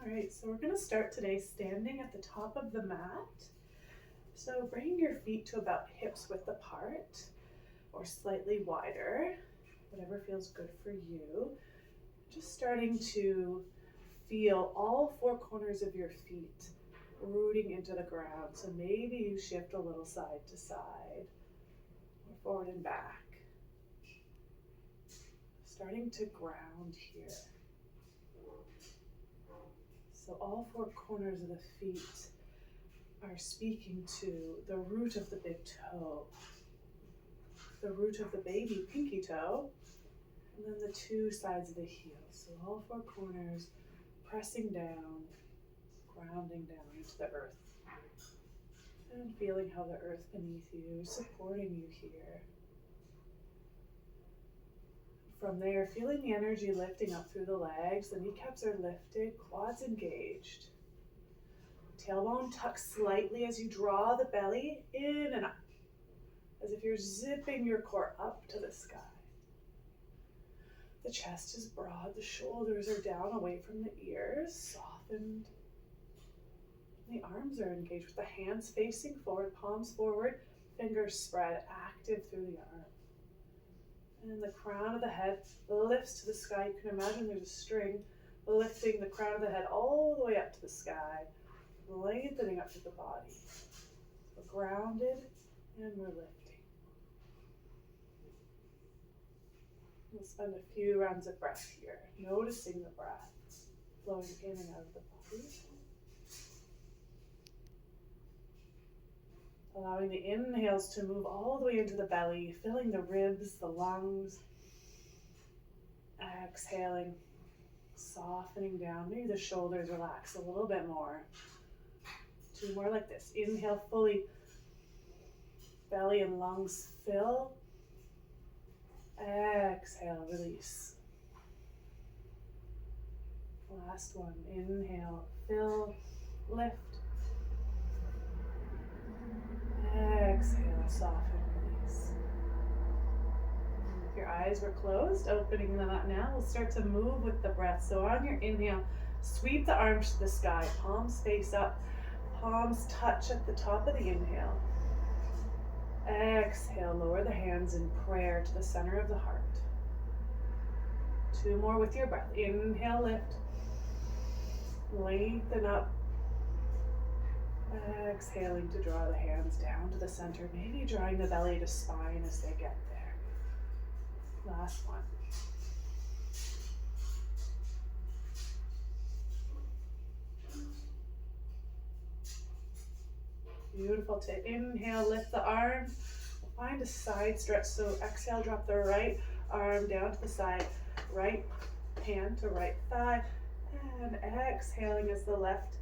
All right, so we're gonna start today standing at the top of the mat. So bring your feet to about hips width apart or slightly wider, whatever feels good for you. Just starting to feel all four corners of your feet rooting into the ground. So maybe you shift a little side to side or forward and back. Starting to ground here. So all four corners of the feet are speaking to the root of the big toe, the root of the baby pinky toe, and then the two sides of the heel. So all four corners pressing down, grounding down into the earth, and feeling how the earth beneath you is supporting you here. From there, feeling the energy lifting up through the legs, the kneecaps are lifted, quads engaged. Tailbone tucks slightly as you draw the belly in and up, as if you're zipping your core up to the sky. The chest is broad, the shoulders are down away from the ears, softened. The arms are engaged with the hands facing forward, palms forward, fingers spread, active through the arm. And the crown of the head lifts to the sky. You can imagine there's a string lifting the crown of the head all the way up to the sky, lengthening up through the body. We're grounded and we're lifting. We'll spend a few rounds of breath here, noticing the breath flowing in and out of the body. Allowing the inhales to move all the way into the belly, filling the ribs, the lungs. Exhaling, softening down. Maybe the shoulders relax a little bit more. Two more like this. Inhale fully. Belly and lungs fill. Exhale, release. Last one. Inhale, fill, lift. Exhale, soften, release. If your eyes were closed, opening them up now, we'll start to move with the breath. So on your inhale, sweep the arms to the sky, palms face up, palms touch at the top of the inhale. Exhale, lower the hands in prayer to the center of the heart. Two more with your breath. Inhale, lift. Lengthen up. Exhaling to draw the hands down to the center, maybe drawing the belly to spine as they get there. Last one. Beautiful. To inhale, lift the arms. We'll find a side stretch. So exhale, drop the right arm down to the side, right hand to right thigh, and exhaling as the left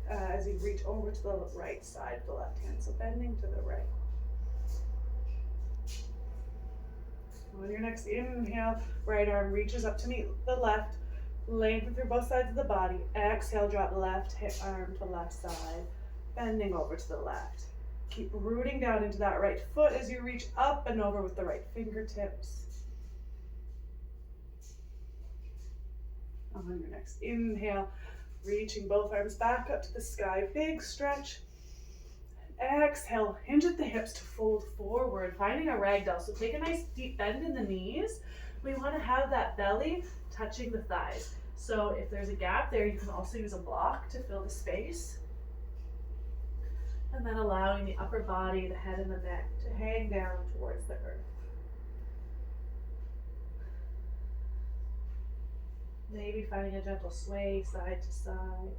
as you reach over to the right side of the left hand, so bending to the right. On your next inhale, right arm reaches up to meet the left, lengthen through both sides of the body. Exhale, drop left arm to left side, bending over to the left. Keep rooting down into that right foot as you reach up and over with the right fingertips. On your next inhale, reaching both arms back up to the sky, big stretch. Exhale, hinge at the hips to fold forward, finding a ragdoll. So take a nice deep bend in the knees. We want to have that belly touching the thighs. So if there's a gap there, you can also use a block to fill the space. And then allowing the upper body, the head and the neck to hang down towards the earth. Maybe finding a gentle sway side to side.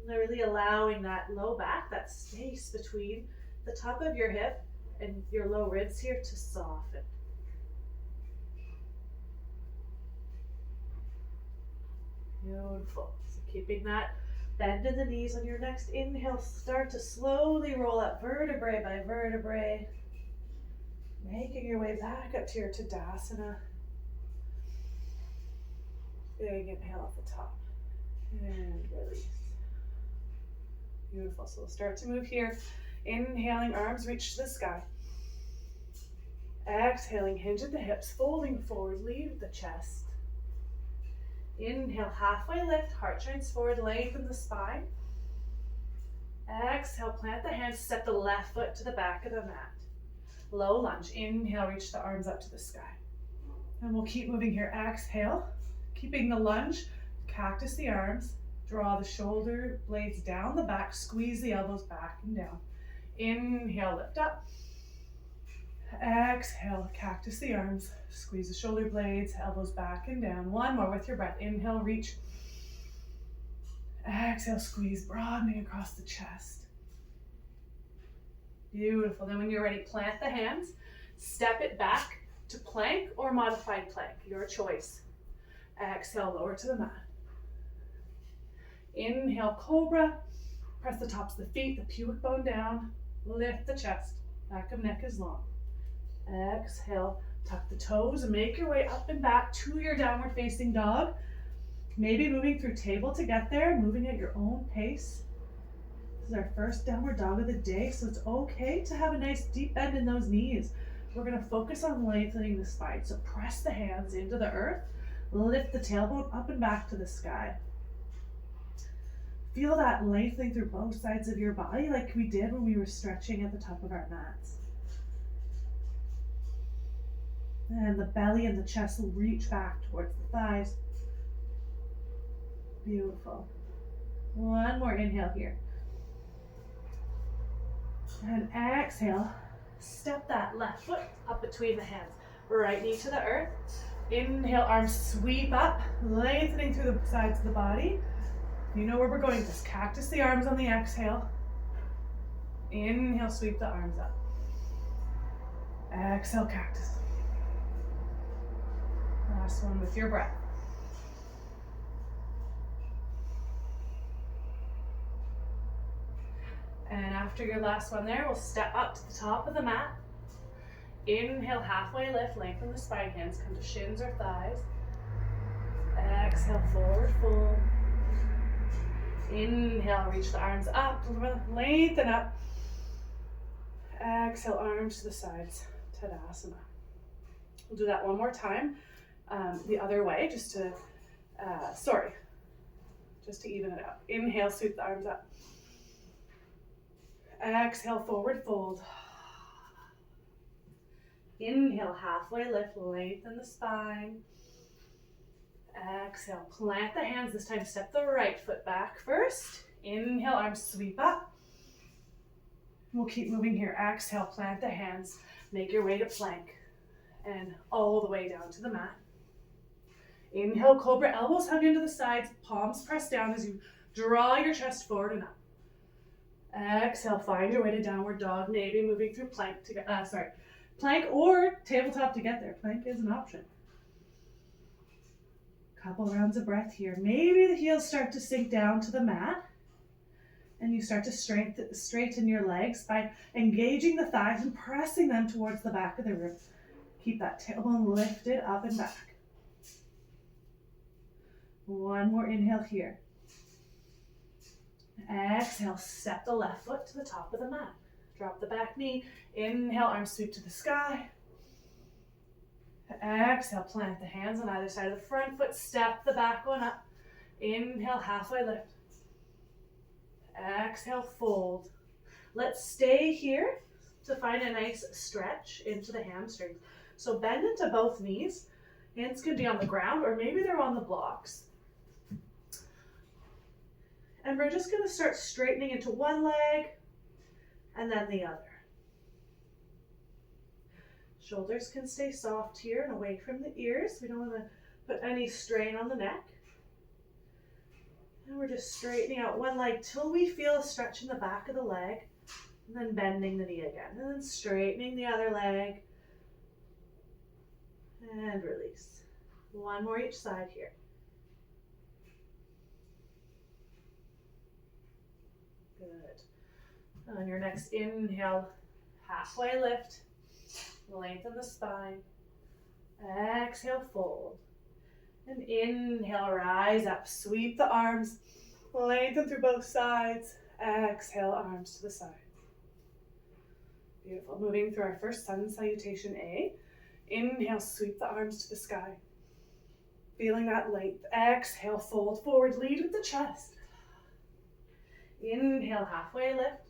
And really allowing that low back, that space between the top of your hip and your low ribs here to soften. Beautiful. So keeping that bend in the knees on your next inhale, start to slowly roll up vertebrae by vertebrae. Making your way back up to your Tadasana. Big inhale at the top. And release. Beautiful. So we'll start to move here. Inhaling, arms reach to the sky. Exhaling, hinge at the hips, folding forward, lead the chest. Inhale, halfway lift, heart shines forward, lengthen the spine. Exhale, plant the hands, step the left foot to the back of the mat. Low lunge, inhale, reach the arms up to the sky. And we'll keep moving here. Exhale, keeping the lunge, cactus the arms, draw the shoulder blades down the back, squeeze the elbows back and down. Inhale, lift up. Exhale, cactus the arms, squeeze the shoulder blades, elbows back and down. One more with your breath. Inhale, reach. Exhale, squeeze, broadening across the chest. Beautiful. Then when you're ready, plant the hands, step it back to plank or modified plank, your choice. Exhale, lower to the mat. Inhale, cobra. Press the tops of the feet, the pubic bone down. Lift the chest, back of neck is long. Exhale, tuck the toes and make your way up and back to your downward facing dog. Maybe moving through table to get there, moving at your own pace. This is our first downward dog of the day, so it's okay to have a nice deep bend in those knees. We're gonna focus on lengthening the spine. So press the hands into the earth, lift the tailbone up and back to the sky. Feel that lengthening through both sides of your body like we did when we were stretching at the top of our mats. And the belly and the chest will reach back towards the thighs. Beautiful. One more inhale here. And exhale, step that left foot up between the hands. Right knee to the earth. Inhale, arms sweep up, lengthening through the sides of the body. You know where we're going. Just cactus the arms on the exhale. Inhale, sweep the arms up. Exhale, cactus. Last one with your breath. And after your last one there, we'll step up to the top of the mat. Inhale, halfway lift, lengthen the spine, hands come to shins or thighs. Exhale, forward fold. Inhale, reach the arms up, lengthen up. Exhale, arms to the sides, Tadasana. We'll do that one more time, the other way, just to even it out. Inhale, sweep the arms up. Exhale, forward fold. Inhale, halfway lift, lengthen the spine. Exhale, plant the hands. This time, step the right foot back first. Inhale, arms sweep up. We'll keep moving here. Exhale, plant the hands. Make your way to plank. And all the way down to the mat. Inhale, cobra, elbows hug into the sides, palms press down as you draw your chest forward and up. Exhale, find your way to downward dog, maybe moving through plank plank or tabletop to get there. Plank is an option. Couple rounds of breath here. Maybe the heels start to sink down to the mat and you start to straighten your legs by engaging the thighs and pressing them towards the back of the room. Keep that tailbone lifted up and back. One more inhale here. Exhale, step the left foot to the top of the mat. Drop the back knee. Inhale, arms sweep to the sky. Exhale, plant the hands on either side of the front foot. Step the back one up. Inhale, halfway lift. Exhale, fold. Let's stay here to find a nice stretch into the hamstrings. So bend into both knees. Hands can be on the ground or maybe they're on the blocks. And we're just going to start straightening into one leg and then the other. Shoulders can stay soft here and away from the ears. We don't want to put any strain on the neck. And we're just straightening out one leg till we feel a stretch in the back of the leg. And then bending the knee again. And then straightening the other leg. And release. One more each side here. Good. On your next inhale, halfway lift. Lengthen the spine. Exhale, fold. And inhale, rise up. Sweep the arms. Lengthen through both sides. Exhale, arms to the side. Beautiful. Moving through our first sun salutation A. Inhale, sweep the arms to the sky. Feeling that length. Exhale, fold forward, lead with the chest. Inhale, halfway lift.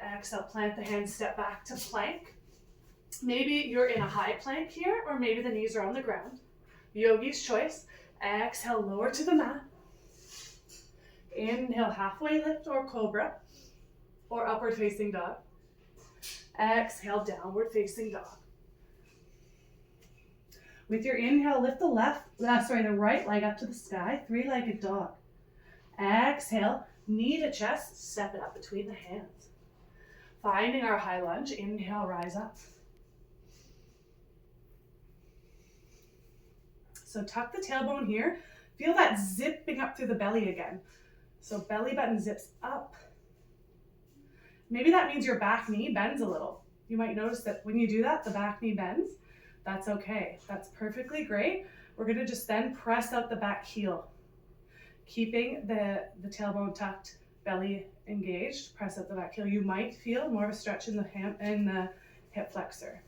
Exhale, plant the hands, step back to plank. Maybe you're in a high plank here, or maybe the knees are on the ground. Yogi's choice. Exhale, lower to the mat. Inhale, halfway lift or cobra, or upward facing dog. Exhale, downward facing dog. With your inhale, lift the the right leg up to the sky, three-legged dog. Exhale, knee to chest, step it up between the hands. Finding our high lunge, inhale, rise up. So tuck the tailbone here. Feel that zipping up through the belly again. So belly button zips up. Maybe that means your back knee bends a little. You might notice that when you do that, the back knee bends. That's okay. That's perfectly great. We're gonna just then press out the back heel. Keeping the tailbone tucked, belly engaged, press out the back heel. You might feel more of a stretch in the hip flexor.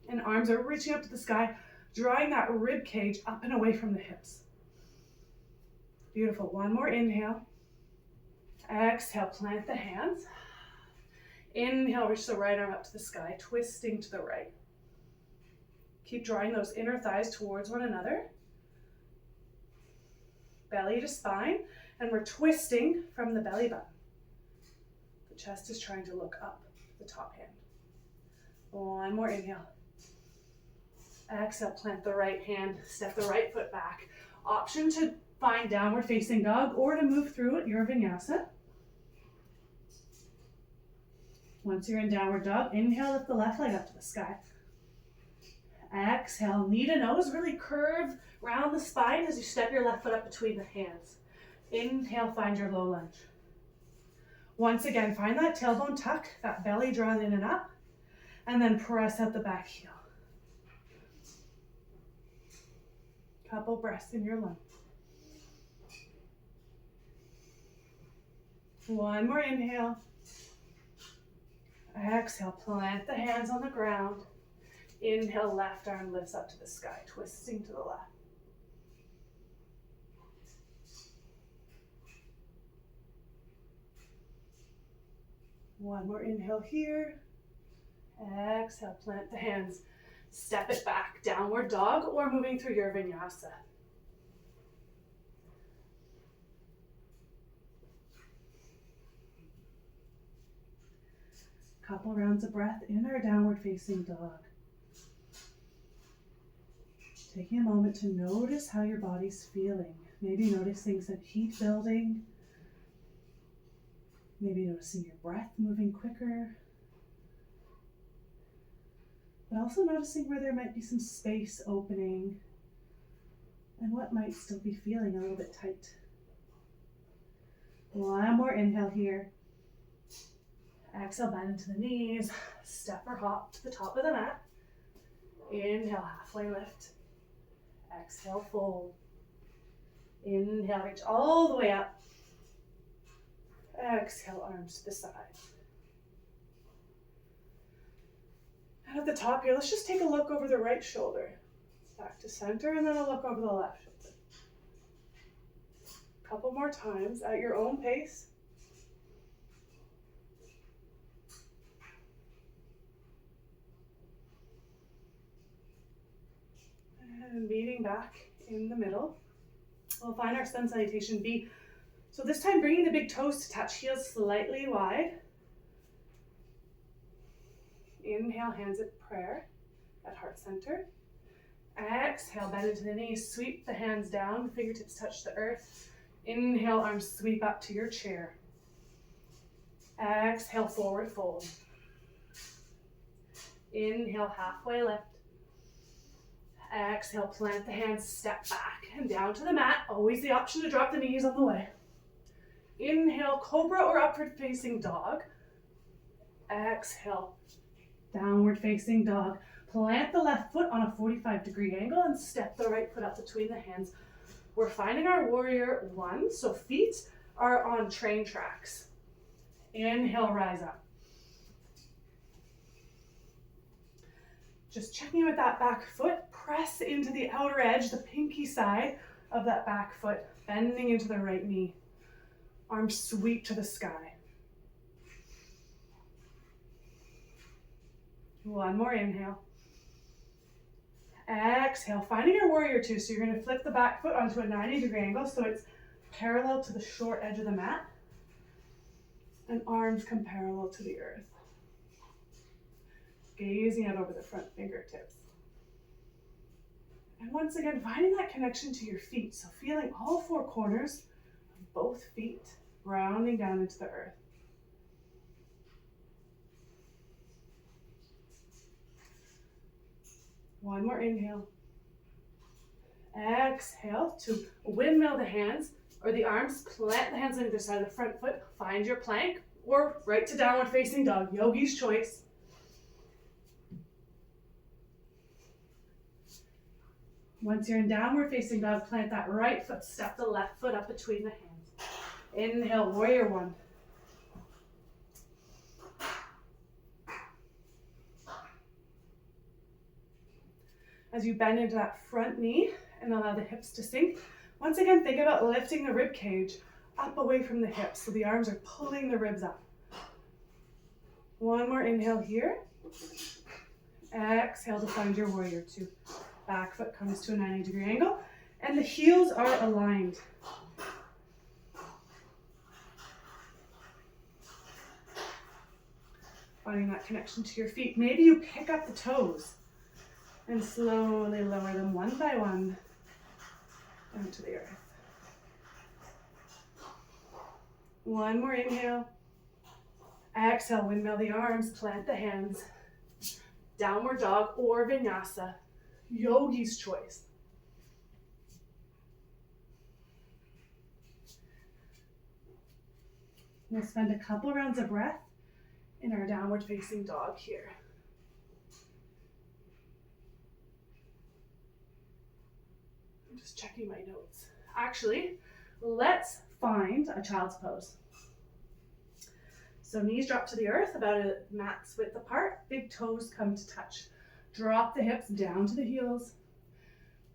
And arms are reaching up to the sky, drawing that rib cage up and away from the hips. Beautiful. One more inhale. Exhale, plant the hands. Inhale, reach the right arm up to the sky, twisting to the right. Keep drawing those inner thighs towards one another. Belly to spine, and we're twisting from the belly button. The chest is trying to look up, the top hand. One more inhale. Exhale, plant the right hand, step the right foot back. Option to find downward facing dog or to move through it, your vinyasa. Once you're in downward dog, inhale, lift the left leg up to the sky. Exhale, knee to nose, really curve round the spine as you step your left foot up between the hands. Inhale, find your low lunge. Once again, find that tailbone tuck, that belly drawn in and up, and then press out the back heel. Couple breaths in your lunge. One more inhale. Exhale, plant the hands on the ground. Inhale, left arm lifts up to the sky, twisting to the left. One more inhale here. Exhale, plant the hands. Step it back, downward dog, or moving through your vinyasa. Couple rounds of breath in our downward facing dog. Taking a moment to notice how your body's feeling. Maybe noticing some heat building. Maybe noticing your breath moving quicker. But also noticing where there might be some space opening and what might still be feeling a little bit tight. One more inhale here. Exhale, bend into the knees. Step or hop to the top of the mat. Inhale, halfway lift. Exhale, fold. Inhale, reach all the way up. Exhale, arms to the side. And at the top here, let's just take a look over the right shoulder. Back to center, and then a look over the left shoulder. A couple more times at your own pace. And meeting back in the middle. We'll find our sun salutation B. So this time bringing the big toes to touch, heels slightly wide. Inhale, hands at prayer at heart center. Exhale, bend into the knees, sweep the hands down, fingertips touch the earth. Inhale, arms sweep up to your chair. Exhale, forward fold. Inhale, halfway lift. Exhale, plant the hands, step back and down to the mat. Always the option to drop the knees on the way. Inhale, cobra or upward facing dog. Exhale, downward facing dog. Plant the left foot on a 45-degree angle and step the right foot up between the hands. We're finding our warrior one, so feet are on train tracks. Inhale, rise up. Just checking with that back foot, press into the outer edge, the pinky side of that back foot, bending into the right knee. Arms sweep to the sky. One more inhale. Exhale, finding your warrior two. So you're going to flip the back foot onto a 90-degree angle so it's parallel to the short edge of the mat. And arms come parallel to the earth. Gazing out over the front fingertips. And once again, finding that connection to your feet. So feeling all four corners of both feet rounding down into the earth. One more inhale. Exhale to windmill the hands or the arms. Plant the hands on either side of the front foot. Find your plank or right to downward facing dog. Yogi's choice. Once you're in downward facing dog, plant that right foot, step the left foot up between the hands. Inhale, warrior one. As you bend into that front knee and allow the hips to sink. Once again, think about lifting the rib cage up away from the hips so the arms are pulling the ribs up. One more inhale here. Exhale to find your warrior two. Back foot comes to a 90-degree angle and the heels are aligned. Finding that connection to your feet. Maybe you pick up the toes and slowly lower them one by one down to the earth. One more inhale. Exhale, windmill the arms, plant the hands. Downward dog or vinyasa. Yogi's choice. We'll spend a couple rounds of breath in our downward facing dog here. I'm just checking my notes. Actually, let's find a child's pose. So knees drop to the earth about a mat's width apart, big toes come to touch. Drop the hips down to the heels,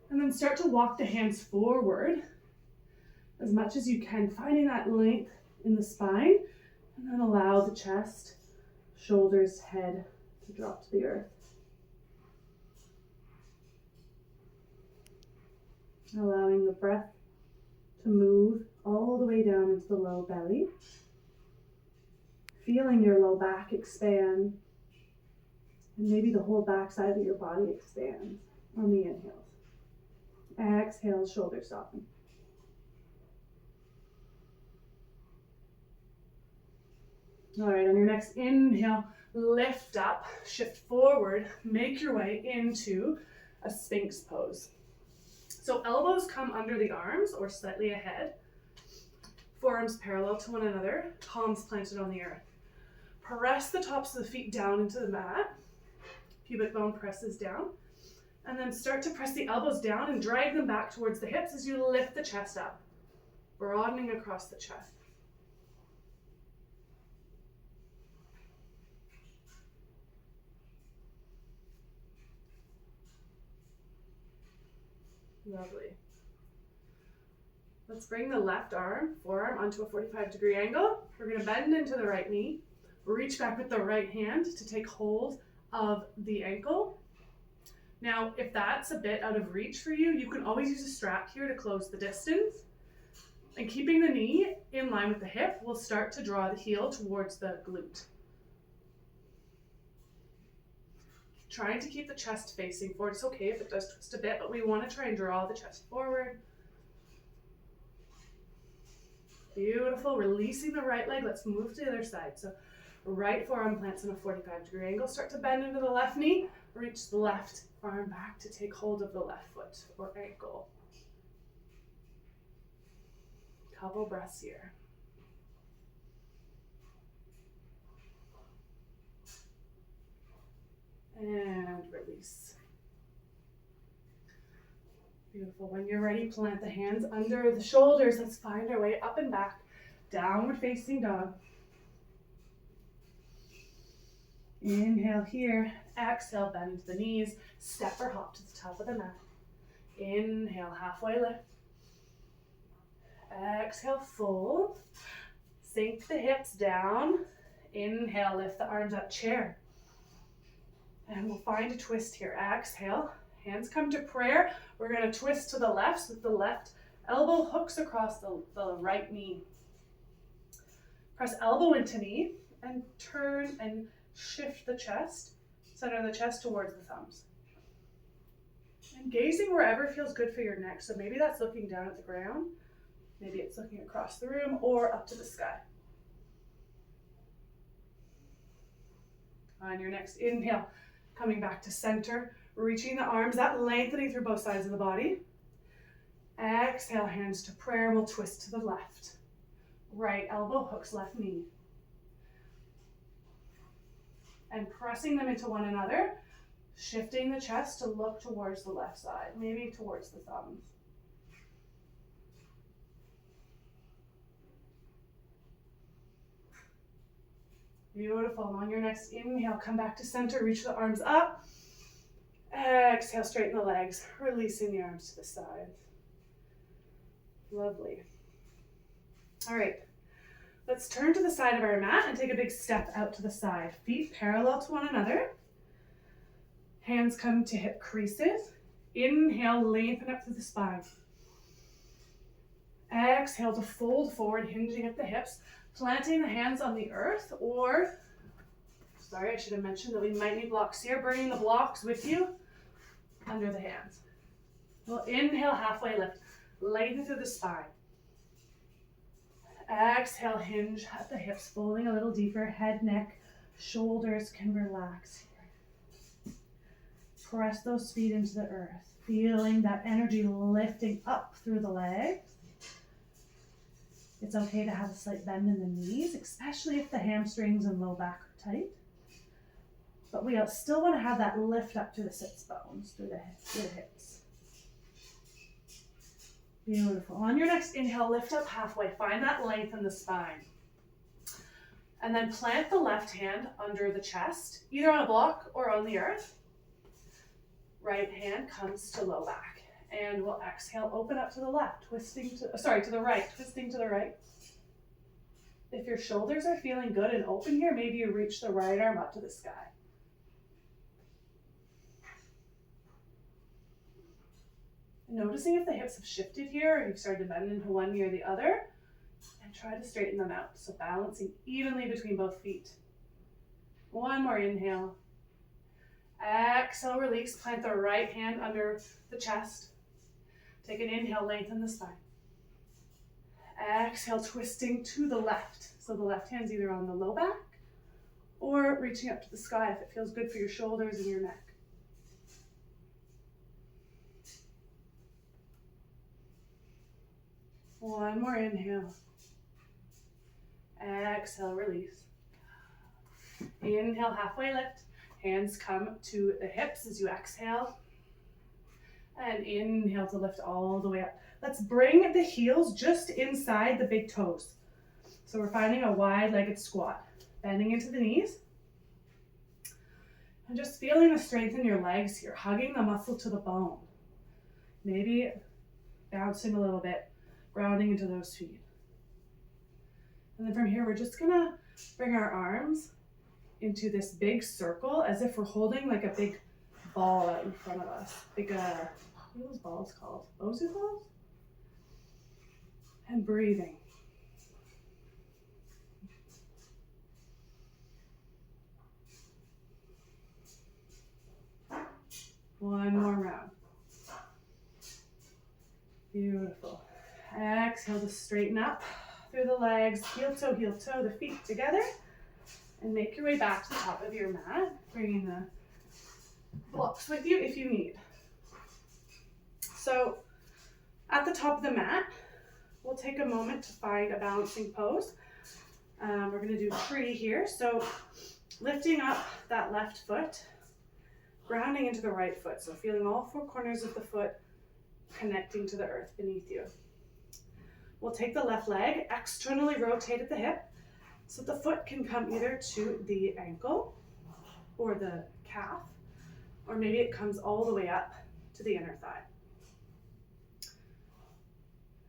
and then start to walk the hands forward as much as you can, finding that length in the spine, and then allow the chest, shoulders, head to drop to the earth. Allowing the breath to move all the way down into the low belly. Feeling your low back expand. And maybe the whole back side of your body expands on the inhales. Exhale, shoulders soften. All right, on your next inhale, lift up, shift forward, make your way into a Sphinx pose. So elbows come under the arms or slightly ahead. Forearms parallel to one another, palms planted on the earth. Press the tops of the feet down into the mat. Pubic bone presses down. And then start to press the elbows down and drag them back towards the hips as you lift the chest up, broadening across the chest. Lovely. Let's bring the left forearm onto a 45-degree angle. We're going to bend into the right knee, reach back with the right hand to take hold of the ankle. Now, if that's a bit out of reach for you, you can always use a strap here to close the distance. And keeping the knee in line with the hip, we'll start to draw the heel towards the glute. Trying to keep the chest facing forward. It's okay if it does twist a bit, but we want to try and draw the chest forward. Beautiful. Releasing the right leg. Let's move to the other side. So right forearm plants in a 45-degree angle. Start to bend into the left knee. Reach the left arm back to take hold of the left foot or ankle. Couple breaths here. And release. Beautiful. When you're ready, plant the hands under the shoulders. Let's find our way up and back. Downward facing dog. Inhale here. Exhale, bend the knees. Step or hop to the top of the mat. Inhale, halfway lift. Exhale, fold. Sink the hips down. Inhale, lift the arms up, chair. And we'll find a twist here. Exhale, hands come to prayer. We're going to twist to the left so that the left elbow hooks across the right knee. Press elbow into knee and turn and shift the chest, center the chest towards the thumbs. And gazing wherever feels good for your neck. So maybe that's looking down at the ground, maybe it's looking across the room or up to the sky. On your next inhale, coming back to center, reaching the arms up, lengthening through both sides of the body. Exhale, hands to prayer. We'll twist to the left. Right elbow hooks left knee. And pressing them into one another, shifting the chest to look towards the left side, maybe towards the thumbs. Beautiful. On your next inhale, come back to center, reach the arms up. Exhale, straighten the legs, releasing the arms to the side. Lovely. All right, let's turn to the side of our mat and take a big step out to the side. Feet parallel to one another. Hands come to hip creases. Inhale, lengthen up through the spine. Exhale to fold forward, hinging at the hips, planting the hands on the earth, or, sorry, I should have mentioned that we might need blocks here, bringing the blocks with you under the hands. We'll inhale, halfway lift, lengthen through the spine. Exhale, hinge at the hips, folding a little deeper, head, neck, shoulders can relax here. Press those feet into the earth, feeling that energy lifting up through the legs. It's okay to have a slight bend in the knees, especially if the hamstrings and low back are tight. But we still want to have that lift up to the sits bones, through the hips. Beautiful. On your next inhale, lift up halfway. Find that length in the spine. And then plant the left hand under the chest, either on a block or on the earth. Right hand comes to low back. And we'll exhale, open up to the left, to the right, twisting to the right. If your shoulders are feeling good and open here, maybe you reach the right arm up to the sky. Noticing if the hips have shifted here or you've started to bend into one knee or the other, and try to straighten them out. So balancing evenly between both feet. One more inhale. Exhale, release, plant the right hand under the chest. Take an inhale, lengthen the spine. Exhale, twisting to the left. So the left hand's either on the low back or reaching up to the sky if it feels good for your shoulders and your neck. One more inhale. Exhale, release. Inhale, halfway lift. Hands come to the hips as you exhale. And inhale to lift all the way up. Let's bring the heels just inside the big toes. So we're finding a wide-legged squat. Bending into the knees. And just feeling the strength in your legs here, hugging the muscle to the bone. Maybe bouncing a little bit, grounding into those feet. And then from here, we're just gonna bring our arms into this big circle as if we're holding like a big ball out in front of us. Big, what are those balls called? Bosu balls? And breathing. One more round. Beautiful. Exhale to straighten up through the legs, heel toe, the feet together. And make your way back to the top of your mat, bringing the blocks with you if you need. So at the top of the mat, we'll take a moment to find a balancing pose. We're going to do tree here. So lifting up that left foot, grounding into the right foot. So feeling all four corners of the foot connecting to the earth beneath you. We'll take the left leg, externally rotate at the hip, so the foot can come either to the ankle or the calf, or maybe it comes all the way up to the inner thigh.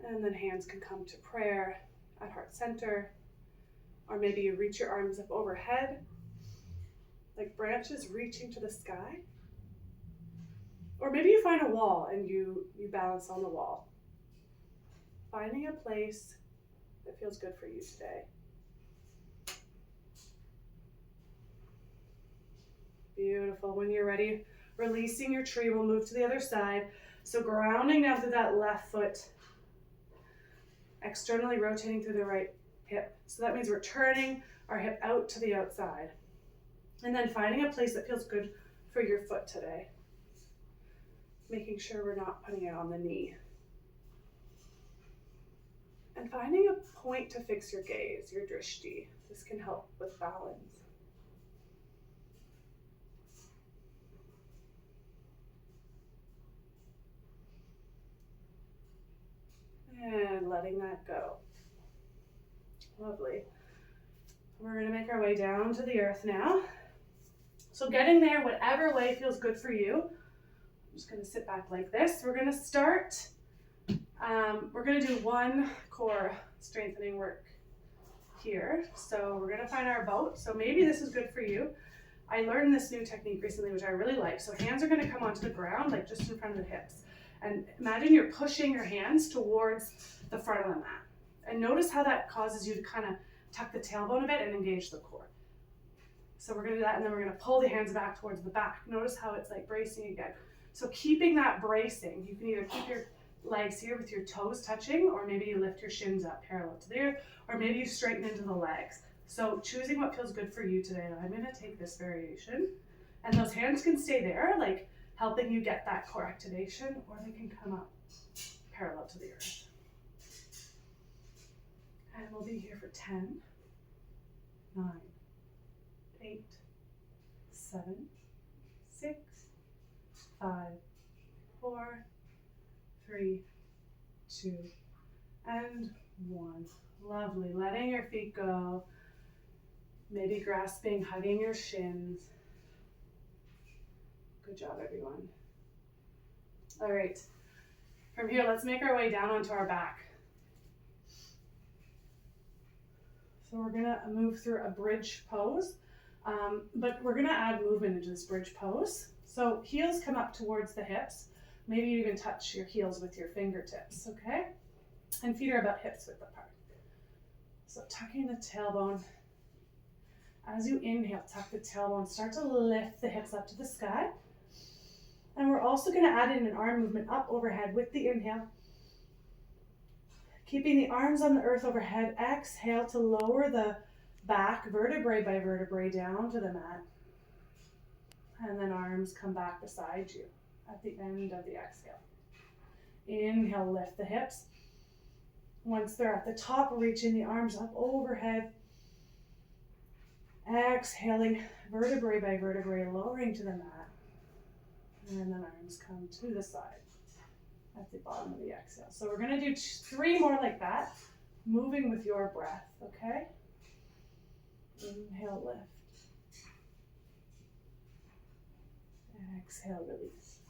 And then hands can come to prayer at heart center, or maybe you reach your arms up overhead, like branches reaching to the sky. Or maybe you find a wall and you balance on the wall. Finding a place that feels good for you today. Beautiful. When you're ready, releasing your tree, we'll move to the other side. So grounding down through that left foot, externally rotating through the right hip. So that means we're turning our hip out to the outside. And then finding a place that feels good for your foot today. Making sure we're not putting it on the knee. And finding a point to fix your gaze, your drishti. This can help with balance. And letting that go. Lovely. We're going to make our way down to the earth now. So getting there, whatever way feels good for you. I'm just going to sit back like this. We're going to start. We're going to do one core strengthening work here. So we're going to find our boat. So maybe this is good for you. I learned this new technique recently, which I really like. So hands are going to come onto the ground, like just in front of the hips. And imagine you're pushing your hands towards the front of the mat. And notice how that causes you to kind of tuck the tailbone a bit and engage the core. So we're going to do that, and then we're going to pull the hands back towards the back. Notice how it's like bracing again. So keeping that bracing, you can either keep your legs here with your toes touching, or maybe you lift your shins up parallel to the earth, or maybe you straighten into the legs. So choosing what feels good for you today. I'm going to take this variation, and those hands can stay there, like helping you get that core activation, or they can come up parallel to the earth. And we'll be here for 10, 9, 8, 7, 6, 5, 4, 3, 2, and 1. Lovely. Letting your feet go. Maybe grasping, hugging your shins. Good job, everyone. All right. From here, let's make our way down onto our back. So we're going to move through a bridge pose, but we're going to add movement into this bridge pose. So heels come up towards the hips. Maybe you even touch your heels with your fingertips, okay? And feet are about hips width apart. So tucking the tailbone. As you inhale, tuck the tailbone. Start to lift the hips up to the sky. And we're also going to add in an arm movement up overhead with the inhale. Keeping the arms on the earth overhead, exhale to lower the back vertebrae by vertebrae down to the mat. And then arms come back beside you at the end of the exhale. Inhale, lift the hips. Once they're at the top, reaching the arms up overhead. Exhaling, vertebrae by vertebrae, lowering to the mat. And then arms come to the side at the bottom of the exhale. So we're going to do 3 more like that, moving with your breath, okay? Inhale, lift. Exhale, release.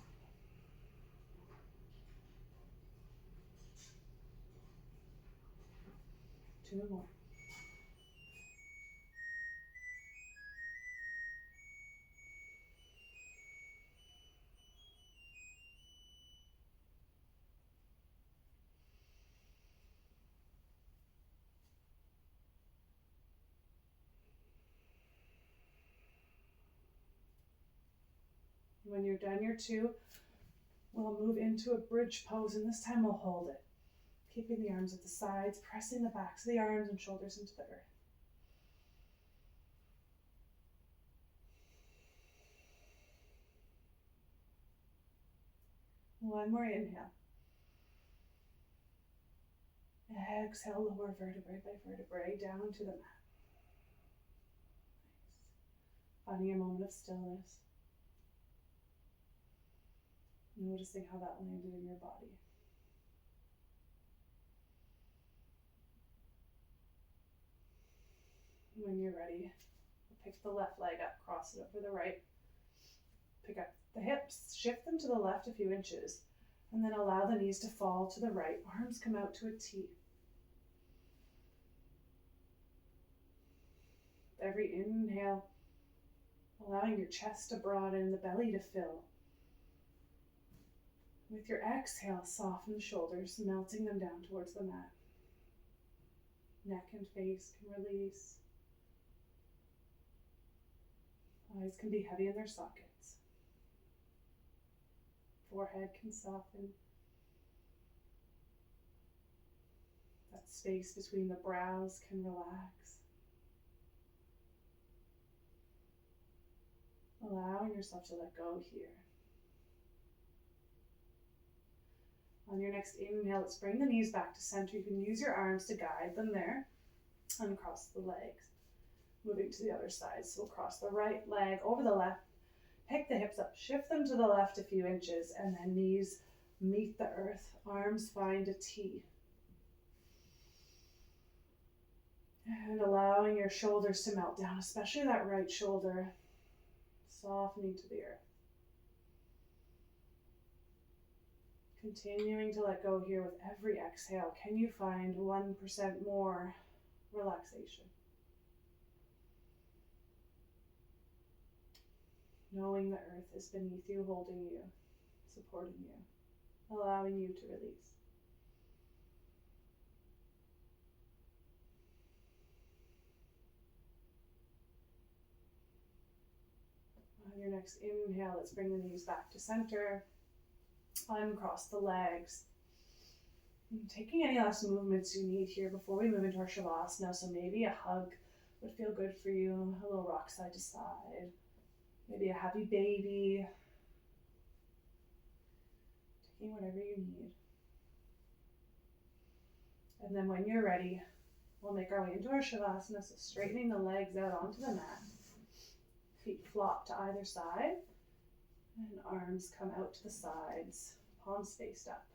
Two more. When you're done your 2, we'll move into a bridge pose, and this time we'll hold it. Keeping the arms at the sides, pressing the backs of the arms and shoulders into the earth. One more inhale. Exhale, lower vertebrae by vertebrae down to the mat. Nice. Finding a moment of stillness. Noticing how that landed in your body. When you're ready, Pick the left leg up, cross it over the right. Pick up the hips, shift them to the left a few inches, and then allow the knees to fall to the right. Arms come out to a T. Every inhale, allowing your chest to broaden, the belly to fill. With your exhale, soften the shoulders, melting them down towards the mat. Neck and face can release. Eyes can be heavy in their sockets. Forehead can soften. That space between the brows can relax. Allowing yourself to let go here. On your next inhale, let's bring the knees back to center. You can use your arms to guide them there. Uncross the legs. Moving to the other side. So we'll cross the right leg over the left. Pick the hips up. Shift them to the left a few inches. And then knees meet the earth. Arms find a T. And allowing your shoulders to melt down, especially that right shoulder. Softening to the earth. Continuing to let go here with every exhale. Can you find 1% more relaxation? Knowing the earth is beneath you, holding you, supporting you, allowing you to release. On your next inhale, let's bring the knees back to center. Uncross the legs. And taking any last movements you need here before we move into our Shavasana. So maybe a hug would feel good for you. A little rock side to side. Maybe a happy baby. Taking whatever you need. And then when you're ready, we'll make our way into our Shavasana. So straightening the legs out onto the mat. Feet flop to either side. And arms come out to the sides. Palms faced up.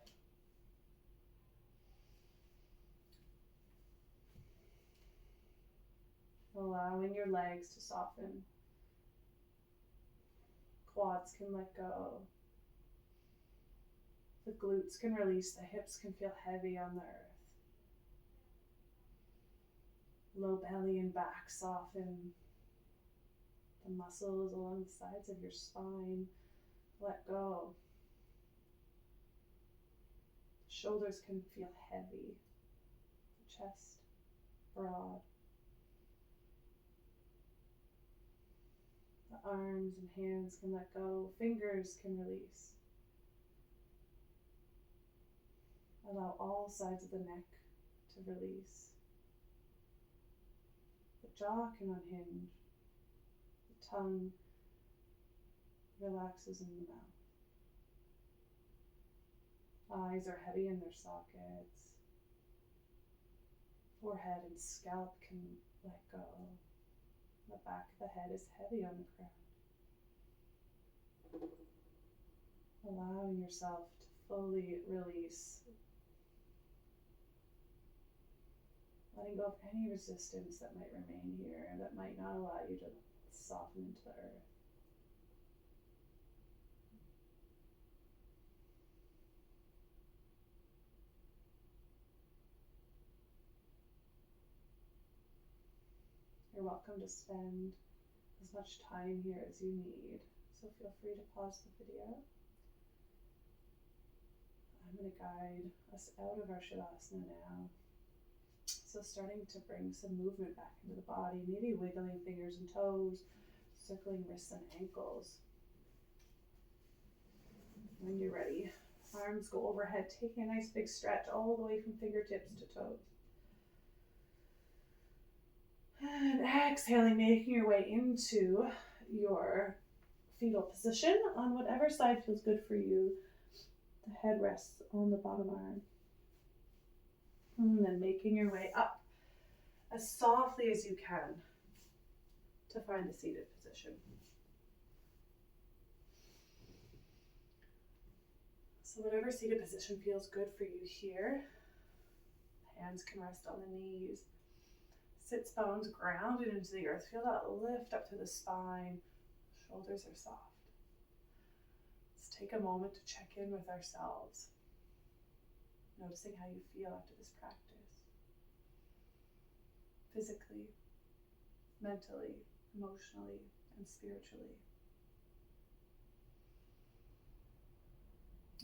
Allowing your legs to soften. Quads can let go. The glutes can release. The hips can feel heavy on the earth. Low belly and back soften. The muscles along the sides of your spine let go. Shoulders can feel heavy. The chest broad. The arms and hands can let go. Fingers can release. Allow all sides of the neck to release. The jaw can unhinge. The tongue relaxes in the mouth. Eyes are heavy in their sockets. Forehead and scalp can let go. The back of the head is heavy on the ground. Allowing yourself to fully release. Letting go of any resistance that might remain here, that might not allow you to soften into the earth. You're welcome to spend as much time here as you need, so feel free to pause the video. I'm going to guide us out of our Shavasana now. So starting to bring some movement back into the body, maybe wiggling fingers and toes, circling wrists and ankles. When you're ready, arms go overhead, taking a nice big stretch all the way from fingertips to toes. And exhaling, making your way into your fetal position on whatever side feels good for you. The head rests on the bottom arm. And then making your way up as softly as you can to find the seated position. So whatever seated position feels good for you here. Hands can rest on the knees. Sits bones grounded into the earth. Feel that lift up to the spine. Shoulders are soft. Let's take a moment to check in with ourselves. Noticing how you feel after this practice. Physically, mentally, emotionally, and spiritually.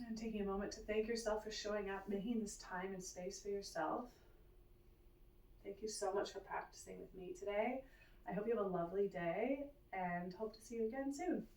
And taking a moment to thank yourself for showing up, making this time and space for yourself. Thank you so much for practicing with me today. I hope you have a lovely day and hope to see you again soon.